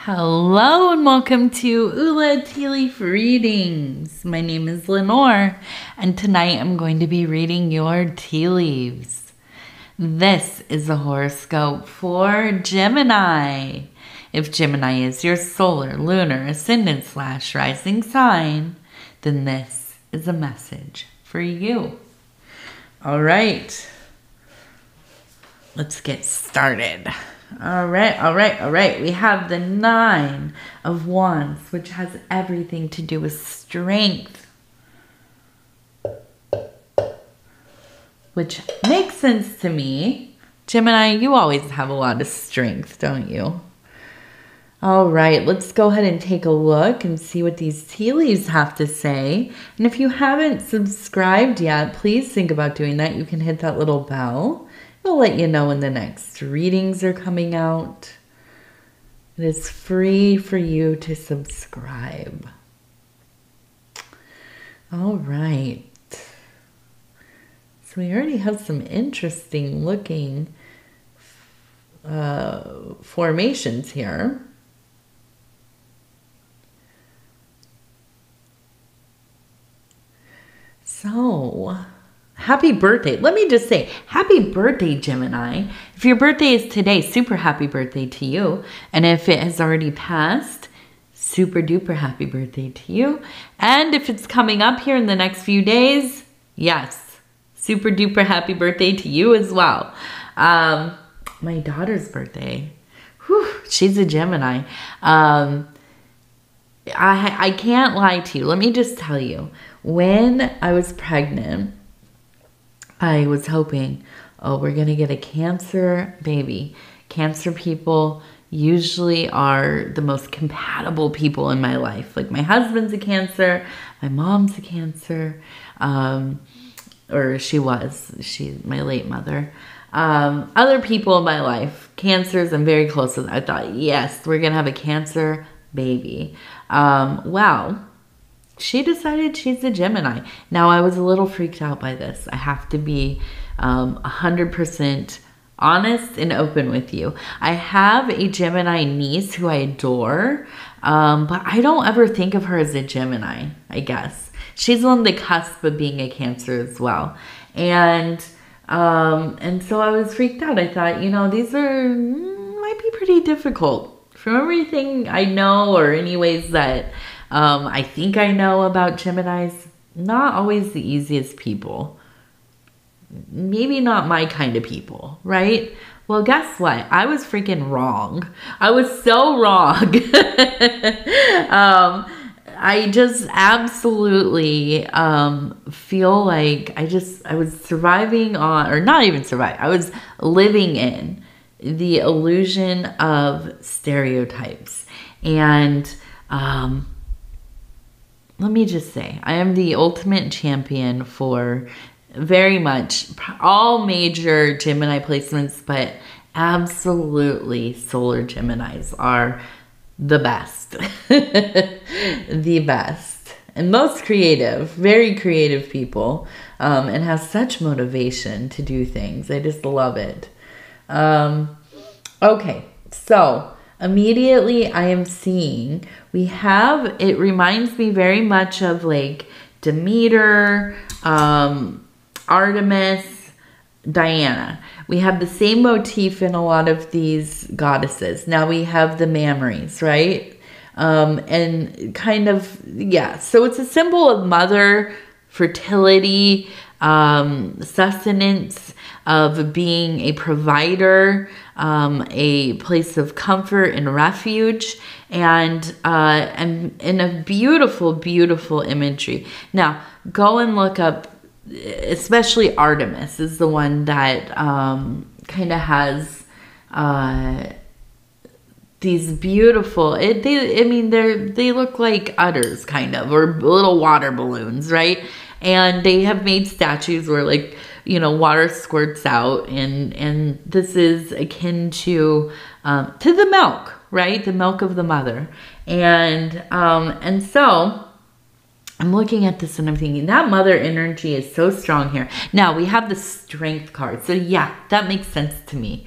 Hello and welcome to Ula Tea Leaf Readings. My name is Lenor and tonight I'm going to be reading your tea leaves. This is a horoscope for Gemini. If Gemini is your solar, lunar, ascendant / rising sign, then this is a message for you. All right, let's get started. All right. We have the 9 of Wands, which has everything to do with strength. Which makes sense to me. Gemini, you always have a lot of strength, don't you? All right, let's go ahead and take a look and see what these tea leaves have to say. And if you haven't subscribed yet, please think about doing that. You can hit that little bell. It'll let you know when the next readings are coming out. It is free for you to subscribe. All right. So we already have some interesting looking formations here. So, happy birthday. Let me just say, happy birthday, Gemini. If your birthday is today, super happy birthday to you. And if it has already passed, super duper happy birthday to you. And if it's coming up here in the next few days, yes, super duper happy birthday to you as well. My daughter's birthday, she's a Gemini. I can't lie to you. Let me just tell you, when I was pregnant, I was hoping, oh, we're going to get a Cancer baby. Cancer people usually are the most compatible people in my life. Like my husband's a Cancer, my mom's a Cancer, or she's my late mother. Other people in my life, Cancers, I'm very close with. I thought, yes, we're going to have a Cancer baby. Well, she decided she's a Gemini. Now, I was a little freaked out by this. I have to be 100% honest and open with you. I have a Gemini niece who I adore, but I don't ever think of her as a Gemini, I guess. She's on the cusp of being a Cancer as well. And so I was freaked out. I thought, these might be pretty difficult. From everything I know, or any ways that I think I know about Geminis, not always the easiest people. Maybe not my kind of people, right? Well, guess what? I was freaking wrong. I was so wrong. I just absolutely feel like I was surviving on, or not even surviving, I was living in the illusion of stereotypes. And let me just say, I am the ultimate champion for very much all major Gemini placements, but absolutely solar Geminis are the best. The best. And most creative, very creative people, and have such motivation to do things. I just love it. Okay, so immediately I am seeing it reminds me very much of like Demeter, Artemis, Diana. We have the same motif in a lot of these goddesses. Now we have the mammaries, right? And kind of, yeah. So it's a symbol of mother, fertility, sustenance, of being a provider, a place of comfort and refuge, and in a beautiful, beautiful imagery. Now, go and look up, especially Artemis is the one that kind of has these beautiful, they look like udders, kind of, or little water balloons, right? And they have made statues where, like, water squirts out, and this is akin to the milk, right? The milk of the mother. And so I'm looking at this and I'm thinking that mother energy is so strong here. Now we have the strength card. So yeah, that makes sense to me.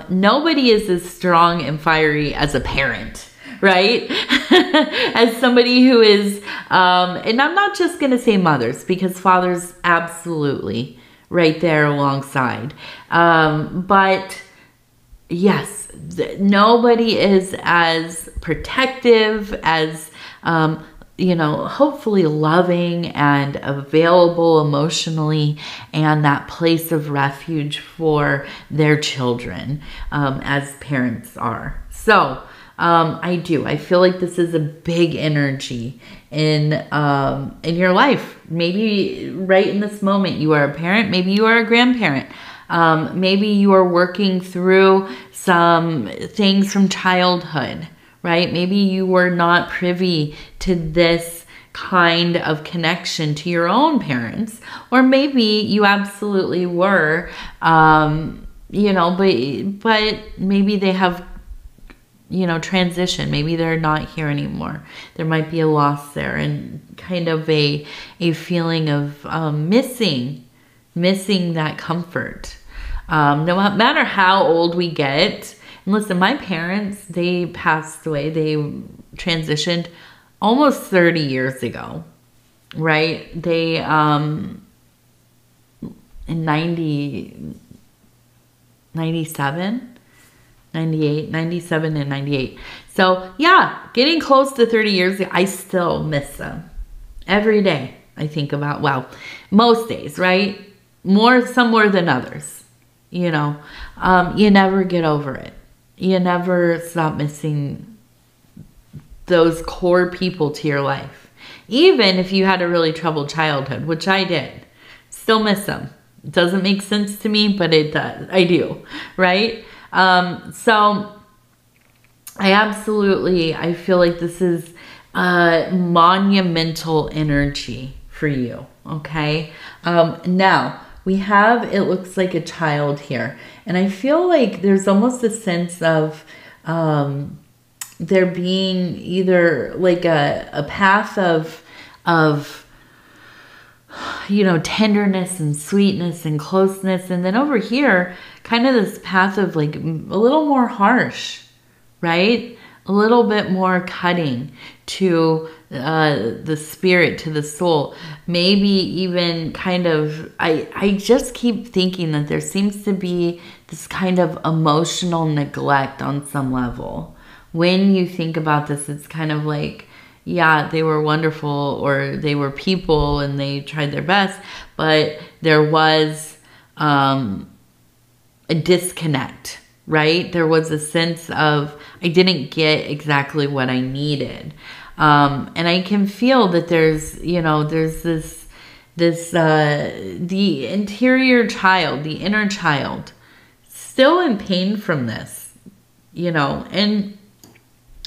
Nobody is as strong and fiery as a parent, right? As somebody who is, and I'm not just going to say mothers, because fathers absolutely right there alongside. But yes, nobody is as protective, as, you know, hopefully loving and available emotionally, and that place of refuge for their children, as parents are. So I feel like this is a big energy in your life. Maybe right in this moment you are a parent, maybe you are a grandparent. Maybe you are working through some things from childhood, right? Maybe you were not privy to this kind of connection to your own parents, or maybe you absolutely were, you know, but maybe they have, you know, transition. Maybe they're not here anymore. There might be a loss there, and kind of a feeling of missing that comfort. No matter how old we get. And listen, my parents, they passed away. They transitioned almost 30 years ago, right? They, in 97, 98, 97 and 98. So yeah, getting close to 30 years ago, I still miss them. Every day I think about, well, most days, right? Some more than others, you know. You never get over it. You never stop missing those core people to your life. Even if you had a really troubled childhood, which I did, still miss them. It doesn't make sense to me, but it does. I do, right? So I feel like this is a monumental energy for you, okay? Now, we have, it looks like a child here. And I feel like there's almost a sense of there being either like a path of, you know, tenderness and sweetness and closeness. And then over here, kind of this path of like a little more harsh, right? A little bit more cutting to the spirit, to the soul. Maybe even kind of, I just keep thinking that there seems to be this kind of emotional neglect on some level. When you think about this, it's kind of like, yeah, they were wonderful, or they were people and they tried their best, but there was a disconnect, right? There was a sense of, I didn't get exactly what I needed. And I can feel that there's, you know, there's the interior child, the inner child, still in pain from this, you know. And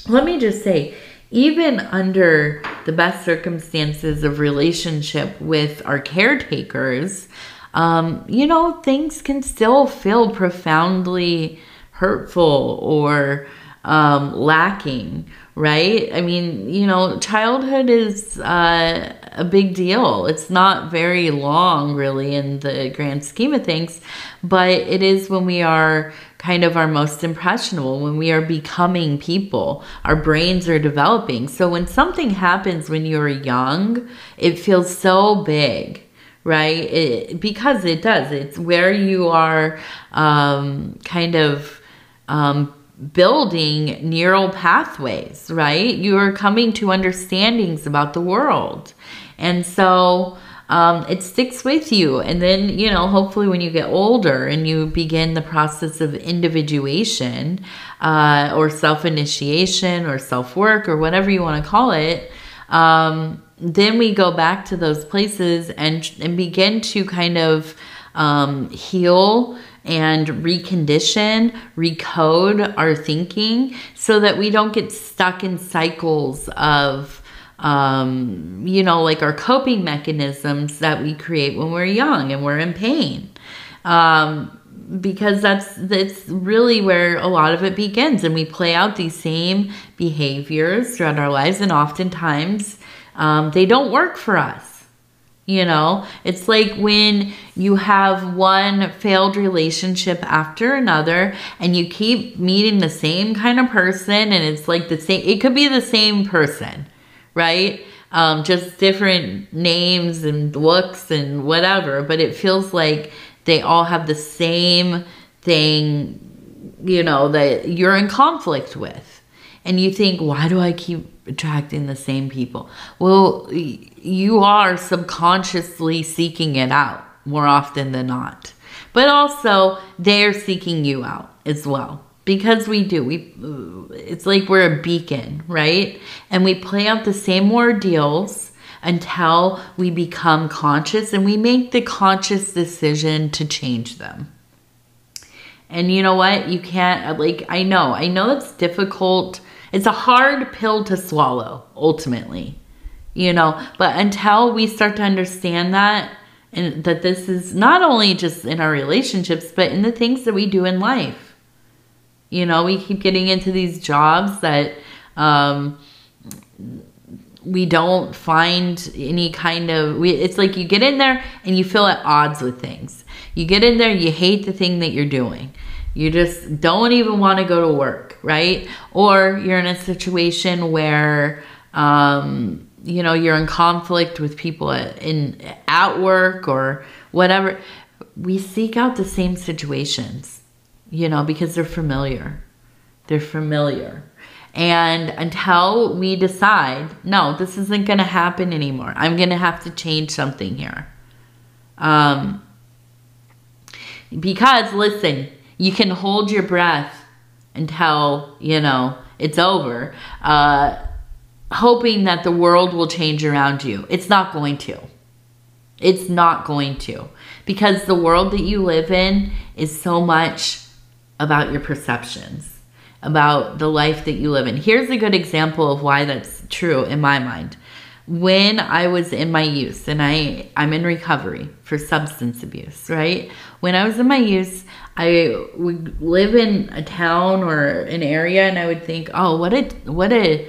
let me just say, even under the best circumstances of relationship with our caretakers, you know, things can still feel profoundly hurtful or lacking, right? I mean, you know, childhood is a big deal. It's not very long, really, in the grand scheme of things, but it is when we are kind of our most impressionable, when we are becoming people. Our brains are developing. So when something happens when you're young, it feels so big, right? Because it does. It's where you are kind of building neural pathways, right? You are coming to understandings about the world. And so it sticks with you. And then, you know, hopefully when you get older and you begin the process of individuation or self-initiation or self-work or whatever you want to call it, then we go back to those places and begin to kind of heal and recondition, recode our thinking so that we don't get stuck in cycles of, you know, like our coping mechanisms that we create when we're young and we're in pain. Because that's really where a lot of it begins. And we play out these same behaviors throughout our lives. And oftentimes they don't work for us, You know, it's like when you have one failed relationship after another and you keep meeting the same kind of person, and it's like the same, it could be the same person, right? Just different names and looks and whatever, but it feels like they all have the same thing, you know, that you're in conflict with. And you think, why do I keep attracting the same people? Well, you are subconsciously seeking it out more often than not. But also, they're seeking you out as well. Because we do. It's like we're a beacon, right? And we play out the same ordeals until we become conscious and we make the conscious decision to change them. And you know what? You can't, like, I know it's difficult. It's a hard pill to swallow, ultimately, you know, but until we start to understand that, and that this is not only just in our relationships, but in the things that we do in life. You know, we keep getting into these jobs that we don't find any kind of, it's like you get in there and you feel at odds with things. You get in there, you hate the thing that you're doing. You just don't even want to go to work, right? Or you're in a situation where, you know, you're in conflict with people at work or whatever. We seek out the same situations, you know, because they're familiar. They're familiar. And until we decide, no, this isn't going to happen anymore. I'm going to have to change something here. Because, listen, you can hold your breath until, you know, it's over, hoping that the world will change around you. It's not going to. It's not going to. Because the world that you live in is so much about your perceptions, about the life that you live in. Here's a good example of why that's true in my mind. When I was in my youth, and I'm in recovery for substance abuse, right? When I was in my youth, I would live in a town or an area, and I would think, oh, what a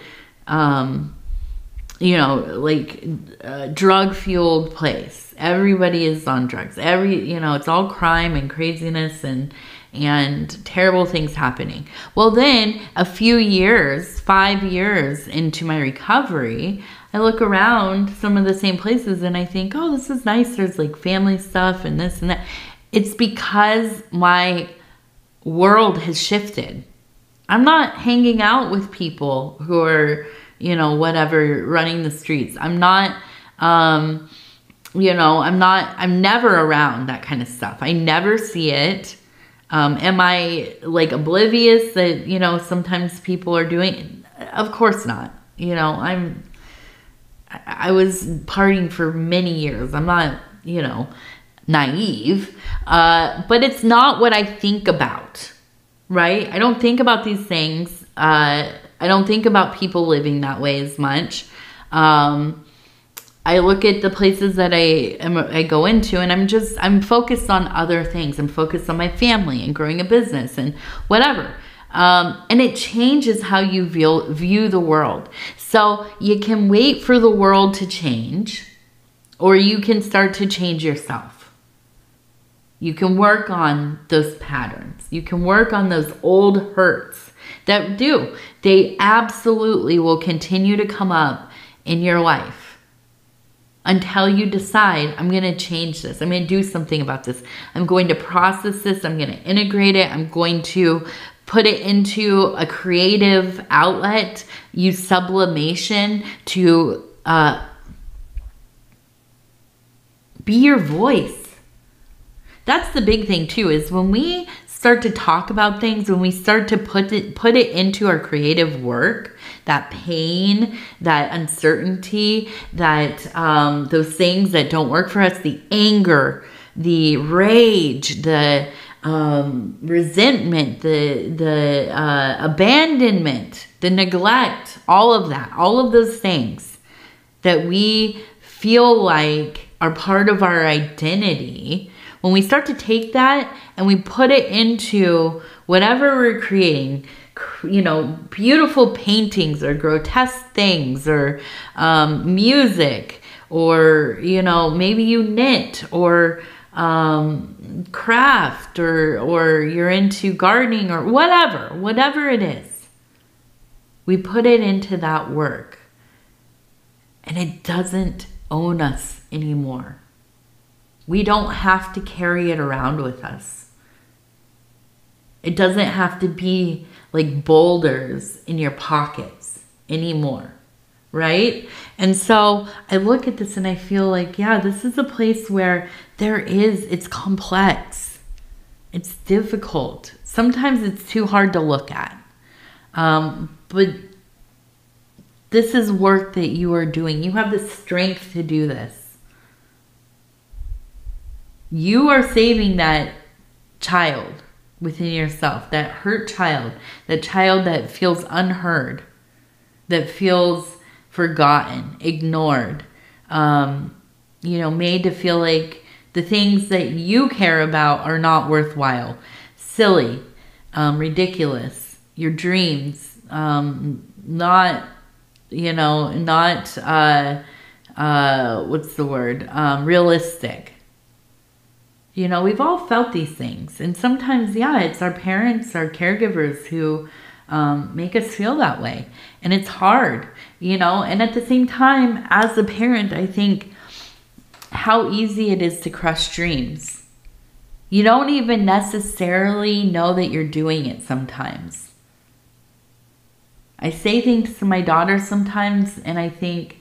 you know, like drug-fueled place. Everybody is on drugs. You know, it's all crime and craziness and terrible things happening. Well, then a few years, 5 years into my recovery, I look around some of the same places and I think, oh, this is nice. There's like family stuff and this and that. It's because my world has shifted. I'm not hanging out with people who are, you know, whatever, running the streets. I'm not, you know, I'm never around that kind of stuff. I never see it. Am I like oblivious that, you know, sometimes people are doing? Of course not. You know, I was partying for many years. I'm not, you know, naive, but it's not what I think about, right? I don't think about these things. I don't think about people living that way as much. I look at the places that I go into and I'm focused on other things. I'm focused on my family and growing a business and whatever. And it changes how you view the world. So you can wait for the world to change, or you can start to change yourself. You can work on those patterns. You can work on those old hurts they absolutely will continue to come up in your life until you decide, I'm going to change this. I'm going to do something about this. I'm going to process this. I'm going to integrate it. I'm going to put it into a creative outlet, use sublimation to be your voice. That's the big thing too, is when we start to talk about things, when we start to put it into our creative work, that pain, that uncertainty, that those things that don't work for us, the anger, the rage, the resentment, the abandonment, the neglect, all of that, all of those things that we feel like are part of our identity. When we start to take that and we put it into whatever we're creating, you know, beautiful paintings or grotesque things or music or, you know, maybe you knit or craft, or you're into gardening or whatever it is. We put it into that work, and it doesn't own us anymore. We don't have to carry it around with us. It doesn't have to be like boulders in your pockets anymore, right? And so I look at this and I feel like, yeah, this is a place where it's complex. It's difficult. Sometimes it's too hard to look at. But this is work that you are doing. You have the strength to do this. You are saving that child within yourself, that hurt child, that child that feels unheard, that feels forgotten, ignored, you know, made to feel like the things that you care about are not worthwhile, silly, ridiculous, your dreams, not, you know, not, what's the word, realistic. You know, we've all felt these things. And sometimes, yeah, it's our parents, our caregivers who make us feel that way. And it's hard, you know. And at the same time, as a parent, I think how easy it is to crush dreams. You don't even necessarily know that you're doing it sometimes. I say things to my daughter sometimes, and I think,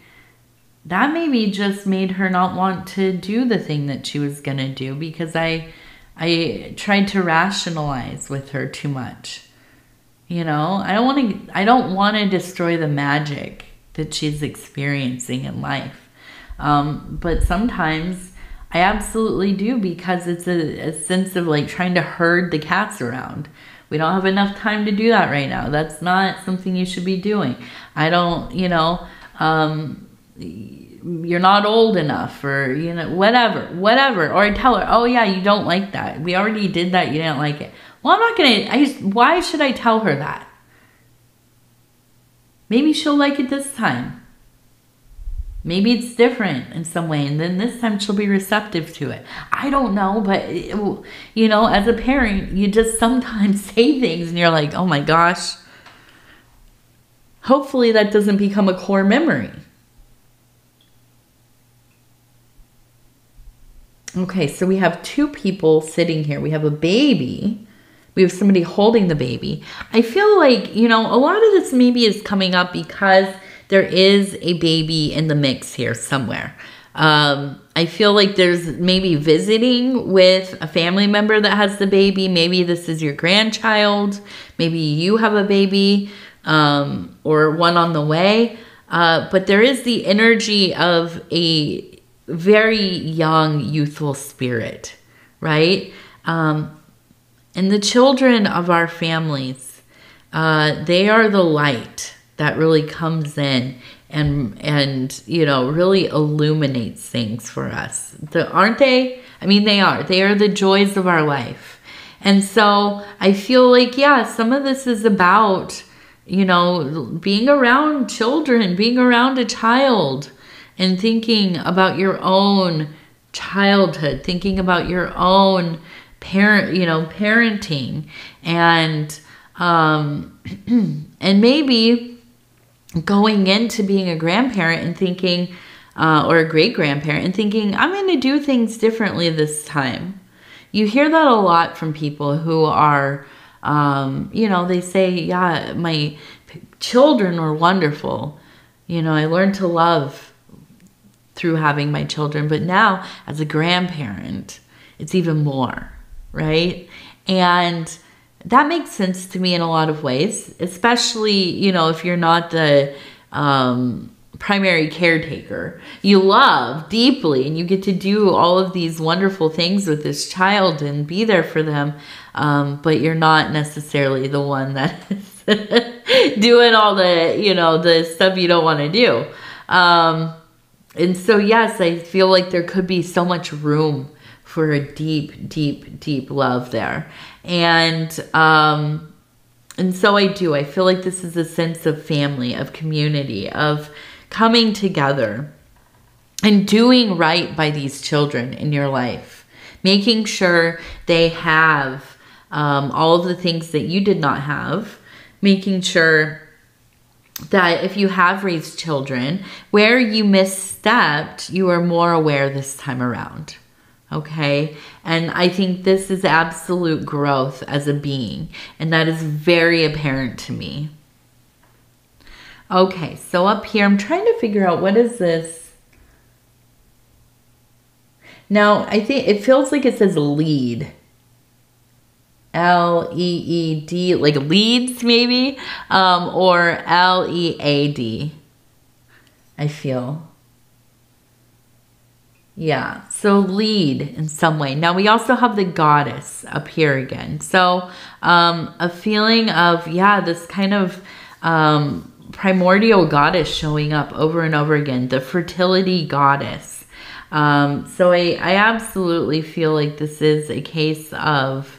that maybe just made her not want to do the thing that she was going to do, because I tried to rationalize with her too much. You know, I don't want to destroy the magic that she's experiencing in life. But sometimes I absolutely do, because it's a sense of like trying to herd the cats around. We don't have enough time to do that right now. That's not something you should be doing. I don't, you know, you're not old enough, or, you know, whatever. Or I tell her, oh yeah, you don't like that. We already did that. You didn't like it. Well, I'm not going to, why should I tell her that? Maybe she'll like it this time. Maybe it's different in some way, and then this time she'll be receptive to it. I don't know, but, you know, as a parent, you just sometimes say things and you're like, oh my gosh. Hopefully that doesn't become a core memory. Okay, so we have two people sitting here. We have a baby. We have somebody holding the baby. I feel like, you know, a lot of this maybe is coming up because there is a baby in the mix here somewhere. I feel like there's maybe visiting with a family member that has the baby. Maybe this is your grandchild. Maybe you have a baby, or one on the way. But there is the energy of a very young, youthful spirit, right? And the children of our families, they are the light that really comes in and you know, really illuminates things for us. Aren't they? I mean, they are. They are the joys of our life. And so I feel like, yeah, some of this is about, you know, being around children, being around a child, and thinking about your own childhood, thinking about your own parenting, and and maybe going into being a grandparent and thinking, or a great grandparent, and thinking, I'm going to do things differently this time. You hear that a lot from people who are, you know, they say, yeah, my children were wonderful. You know, I learned to love through having my children, but now as a grandparent, it's even more, right? And that makes sense to me in a lot of ways, especially, you know, if you're not the primary caretaker. You love deeply and you get to do all of these wonderful things with this child and be there for them, but you're not necessarily the one that is doing all the, you know, the stuff you don't want to do. And so, yes, I feel like there could be so much room for a deep, deep, deep love there. And so I do. I feel like this is a sense of family, of community, of coming together. and doing right by these children in your life, making sure they have all of the things that you did not have, making sure that if you have raised children, where you misstepped, you are more aware this time around. Okay? And I think this is absolute growth as a being, and that is very apparent to me. Okay, so up here, I'm trying to figure out what is this. Now, I think it feels like it says lead. L-E-E-D, like leads maybe, or L-E-A-D, I feel. Yeah, so lead in some way. Now we also have the goddess up here again. So a feeling of, yeah, this kind of primordial goddess showing up over and over again, the fertility goddess. So I absolutely feel like this is a case of,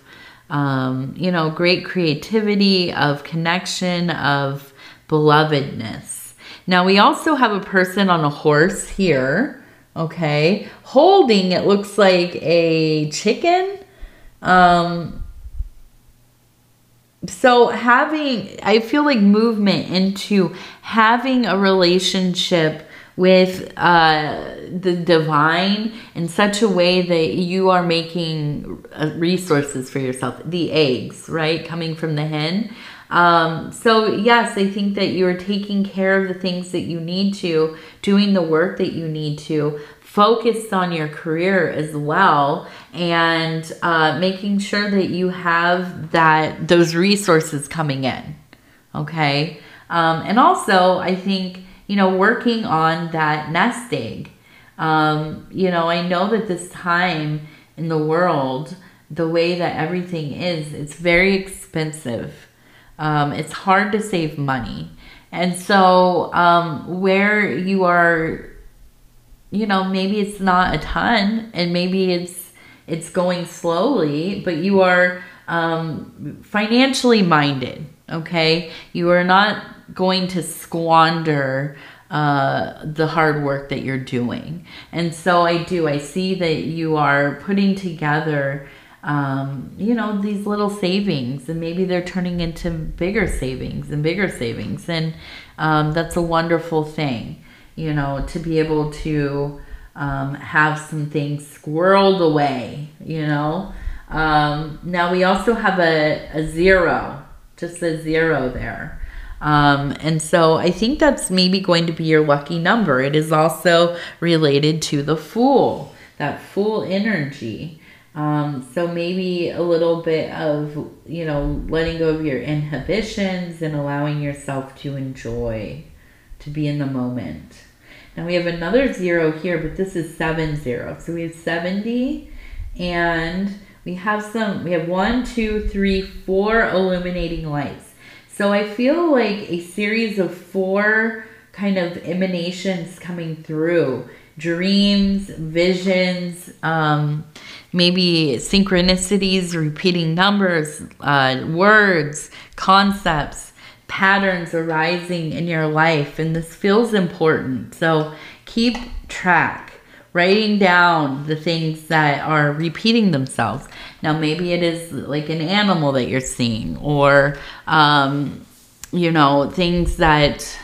you know, great creativity, of connection, of belovedness. Now we also have a person on a horse here, okay, holding, it looks like a chicken. So having, I feel like movement into having a relationship with the divine in such a way that you are making resources for yourself. The eggs, right, coming from the hen. So yes, I think that you are taking care of the things that you need to, doing the work that you need to, focused on your career as well, and making sure that you have those resources coming in. Okay. And also I think, you know, working on that nest egg. You know, I know that this time in the world, the way that everything is, it's very expensive. It's hard to save money. And so where you are, you know, maybe it's not a ton, and maybe it's going slowly, but you are financially minded, okay? You are not going to squander the hard work that you're doing. And so I see that you are putting together, you know, these little savings, and maybe they're turning into bigger savings and bigger savings. And that's a wonderful thing, you know, to be able to have some things squirreled away, you know. Now we also have a zero, just a zero there. And so I think that's maybe going to be your lucky number. It is also related to the Fool, that Fool energy. So maybe a little bit of, you know, letting go of your inhibitions and allowing yourself to enjoy, to be in the moment. Now we have another zero here, but this is 70. So we have 70, and we have 1, 2, 3, 4 illuminating lights. So I feel like a series of 4 kind of emanations coming through. Dreams, visions, maybe synchronicities, repeating numbers, words, concepts, patterns arising in your life. And this feels important. So keep track, writing down the things that are repeating themselves. Now, maybe it is like an animal that you're seeing, or, you know, things that,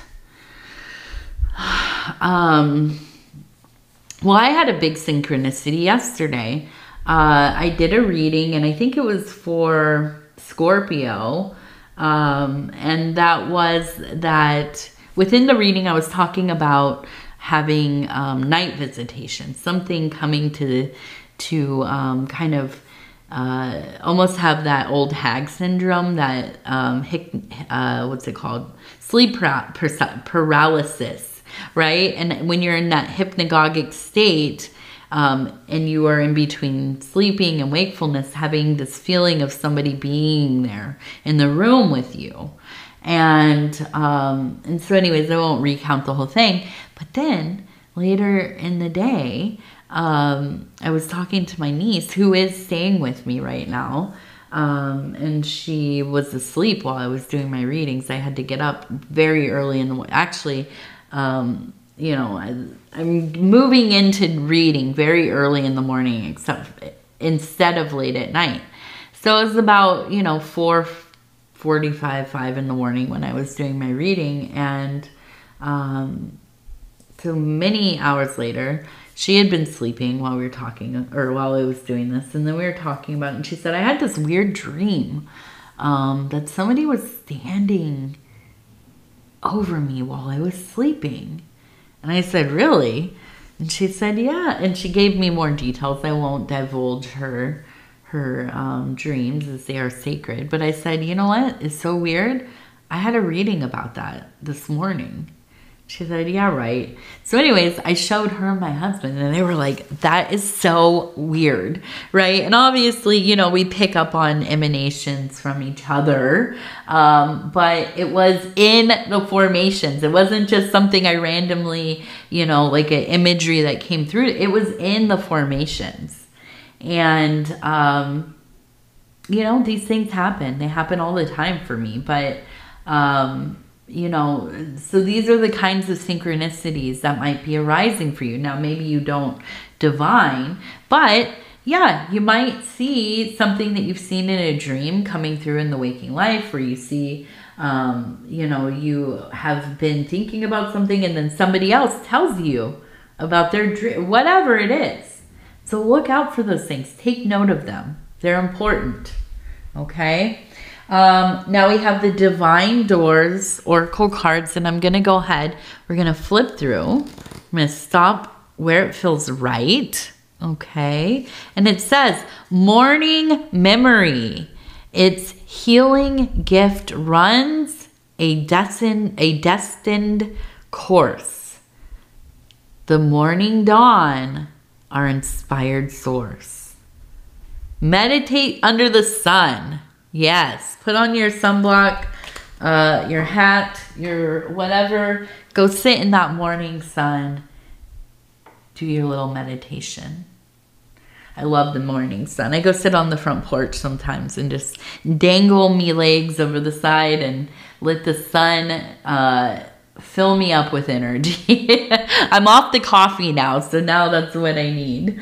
well, I had a big synchronicity yesterday. I did a reading, and I think it was for Scorpio. And that was that within the reading, I was talking about having night visitation, something coming to kind of almost have that old hag syndrome, that what's it called? Sleep paralysis, right? And when you're in that hypnagogic state, and you are in between sleeping and wakefulness, having this feeling of somebody being there in the room with you. And so anyways, I won't recount the whole thing. But then later in the day, I was talking to my niece, who is staying with me right now. And she was asleep while I was doing my readings. I had to get up very early in the morning. Actually, you know, I'm moving into reading very early in the morning, instead of late at night. So it was about, you know, 4:45, 5 in the morning when I was doing my reading. And so many hours later, she had been sleeping while we were talking, or while I was doing this. And then we were talking about it. And she said, I had this weird dream that somebody was standing over me while I was sleeping. And I said, really? And she said, yeah. And she gave me more details. I won't divulge her dreams, as they are sacred. But I said, you know what? It's so weird. I had a reading about that this morning. She said, yeah, right. So anyways, I showed her and my husband, and they were like, that is so weird, right? And obviously, you know, we pick up on emanations from each other, but it was in the formations. It wasn't just something I randomly, you know, like an imagery that came through. It was in the formations. And, you know, these things happen. They happen all the time for me, but, you know, so these are the kinds of synchronicities that might be arising for you. Now, maybe you don't divine, but yeah, you might see something that you've seen in a dream coming through in the waking life, where you see, you know, you have been thinking about something and then somebody else tells you about their dream, whatever it is. So look out for those things. Take note of them. They're important. Okay. Now we have the Divine Doors Oracle cards, and I'm going to go ahead. We're going to flip through. I'm going to stop where it feels right. Okay. And it says morning memory. Its healing gift runs a destined course. The morning dawn, our inspired source. Meditate under the sun. Yes, put on your sunblock, your hat, your whatever. Go sit in that morning sun. Do your little meditation. I love the morning sun. I go sit on the front porch sometimes and just dangle me legs over the side and let the sun fill me up with energy. I'm off the coffee now, so now that's what I need.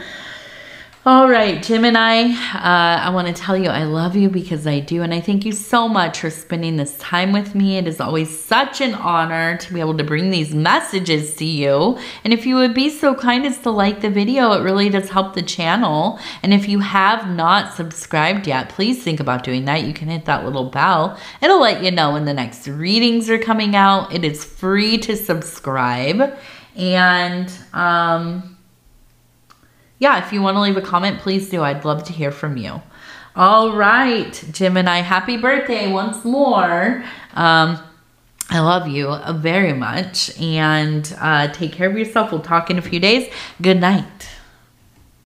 All right, Gemini, I want to tell you I love you because I do, and I thank you so much for spending this time with me. It is always such an honor to be able to bring these messages to you. And if you would be so kind as to like the video, it really does help the channel. And if you have not subscribed yet, please think about doing that. You can hit that little bell. It'll let you know when the next readings are coming out. It is free to subscribe. And, yeah, if you want to leave a comment, please do. I'd love to hear from you. All right, Gemini, happy birthday once more. I love you very much. And take care of yourself. We'll talk in a few days. Good night.